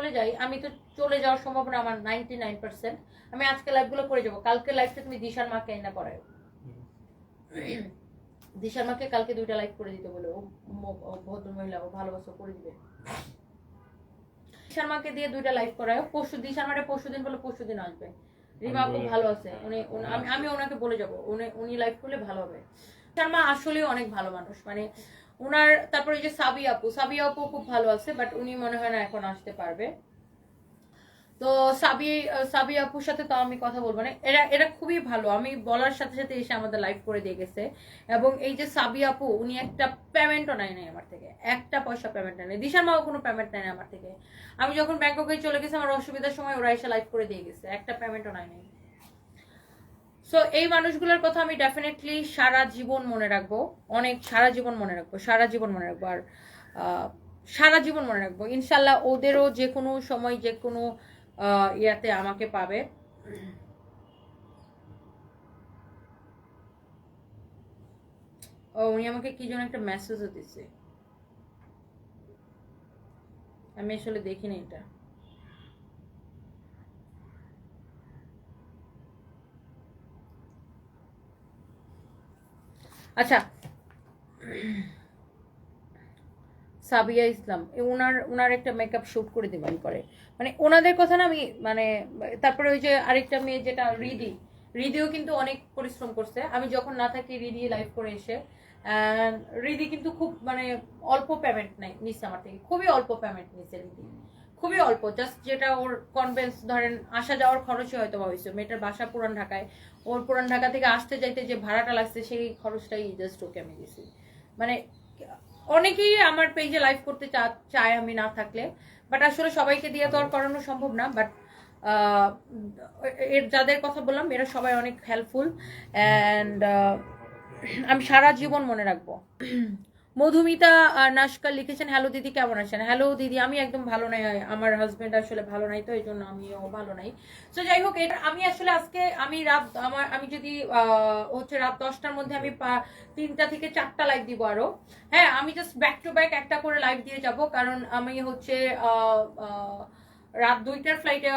চলে যাই, আমি তো চলে যাওয়ার সম্ভাবনা আমার 99%। আমি আজকে লাইভগুলো করে যাবো, কালকে লাইভটা তুমি দিশার মাকে এনে পড়ায়, দিশার মাকে কালকে 2টা লাইভ করে দিতে বলে, ও ভদ্র মহিলা, ও ভালোবাসা করে দিবে। দিশার মাকে দিয়ে 2টা লাইভ করায়, পরশু দিশার মারে পরশুদিন বলে পরশুদিন আসবে। রিমা আপু ভালো আছে, আমি ওনাকে বলে যাবো, উনি লাইভ করলে ভালো হবে। দিশার মা আসলে অনেক ভালো মানুষ, মানে উনার, তারপরে যে সাবি আপু খুব ভালো আছে, বাট উনি মনে হয় না এখন আসতে পারবে। তো সাবি আপুর সাথে তো আমি কথা বলবো না, এরা খুবই ভালো, আমি বলার সাথে সাথে এসে আমাদের লাইভ করে দিয়ে গেছে। এবং এই যে সাবি আপু, উনি একটা পেমেন্টও নাই আমার থেকে, একটা পয়সা পেমেন্ট নেয়। দিশার মাও কোনো পেমেন্ট নেয় আমার থেকে। আমি যখন ব্যাংককে চলে গেছি আমার অসুবিধার সময় ওরা এসে লাইভ করে দিয়ে গেছে, একটা পেমেন্টও নাই। সো এই মানুষগুলোর কথা আমি ডেফিনেটলি সারা জীবন মনে রাখবো, সারা জীবন মনে রাখবো আর সারা জীবন মনে রাখবো ইনশাল্লাহ। ওদেরও যে কোনো সময় যে কোনো ইয়াতে আমাকে পাবে। ও উনি আমাকে কি যেন একটা মেসেজও দিছে, আমি আসলে দেখিনি এটা। আচ্ছা, সাবিয়া ইসলাম, ওনার একটা মেকআপ শুট করে দিবেন করে, মানে ওনাদের কথা না আমি মানে। তারপরে ওই যে আরেকটা মেয়ে যেটা রিদিও কিন্তু অনেক পরিশ্রম করছে, আমি যখন না থাকি রিদি লাইভ করে এসে। রিদি কিন্তু খুব মানে অল্প পেমেন্ট নিচ্ছে আমার থেকে, খুবই অল্প পেমেন্ট নিচ্ছে রিদি, খুবই অল্প, জাস্ট যেটা ওর কনভেন্স ধরেন আসা যাওয়ার খরচই হয়তো হয়েছে, মেয়েটার বাসা পুরান ঢাকায়, ওর পুরান ঢাকা থেকে আসতে যাইতে যে ভাড়াটা লাগছে সেই খরচটাই জাস্ট ওকে আমি দিছি। মানে অনেকেই আমার পেজে লাইভ করতে চায় আমি না থাকলে, বাট আসলে সবাইকে দিয়ে তো আর করানো সম্ভব না। বাট এর যাদের কথা বললাম এরা সবাই অনেক হেল্পফুল অ্যান্ড আমি সারা জীবন মনে রাখবো। মধুমিতা নাস্কার লিখেছেন, হ্যালো দিদি কেমন আছেন? হ্যালো দিদি, আমি একদম ভালো নাই, আমার হাজবেন্ড আসলে ভালো নাই, তো এই জন্য আমিও ভালো নাই। তো যাই হোক, এটা আমি আসলে আজকে আমি যদি হচ্ছে রাত 10টার মধ্যে আমি 3টা থেকে 4টা লাইভ দিব আরো। হ্যাঁ, আমি জাস্ট ব্যাক টু ব্যাক একটা করে লাইভ দিয়ে যাব, কারণ আমি হচ্ছে রাত 2টার ফ্লাইটে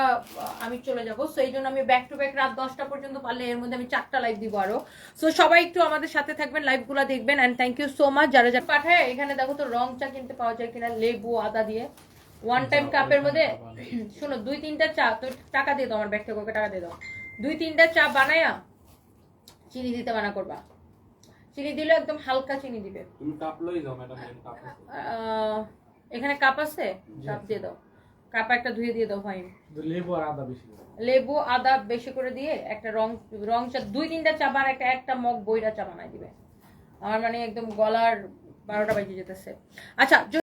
আমি চলে যাবো। সো এই জন্য আমি ব্যাক টু ব্যাক রাত 10টা পর্যন্ত পারলে এর মধ্যে আমি 4টা লাইভ দিব আরো। সো সবাই একটু আমাদের সাথে থাকবেন, লাইভ গুলা দেখবেন and thank you so much যারা যা পাঠায়। এখানে দেখো তো রং চা কিনতে পাওয়া যায় কিনা, লেবু আদা দিয়ে ওয়ান টাইম কাপের মধ্যে। শোনো, 2-3টা চা তো টাকা দিয়ে দাও, আমার ব্যাগ থেকে ওকে টাকা দিয়ে দাও। 2-3টা চা বানায়া চিনি দিতে মানা করবা, চিনি দিলে একদম হালকা চিনি দিবে। তুমি কাপ লই যাও ম্যাডাম, কাপ আছে এখানে কাপ আছে, কাপ দিয়ে দাও, কাপ একটা ধুয়ে দিয়ে দাও ভাই। লেবু আর আদা বেশি, লেবু আদা বেশি করে দিয়ে একটা রং চা 2-3টা চা বানায় একটা মগ বইরা চা বানাই দিবে। আমার মানে একদম গলার 12টা বাজে যেতেছে। আচ্ছা।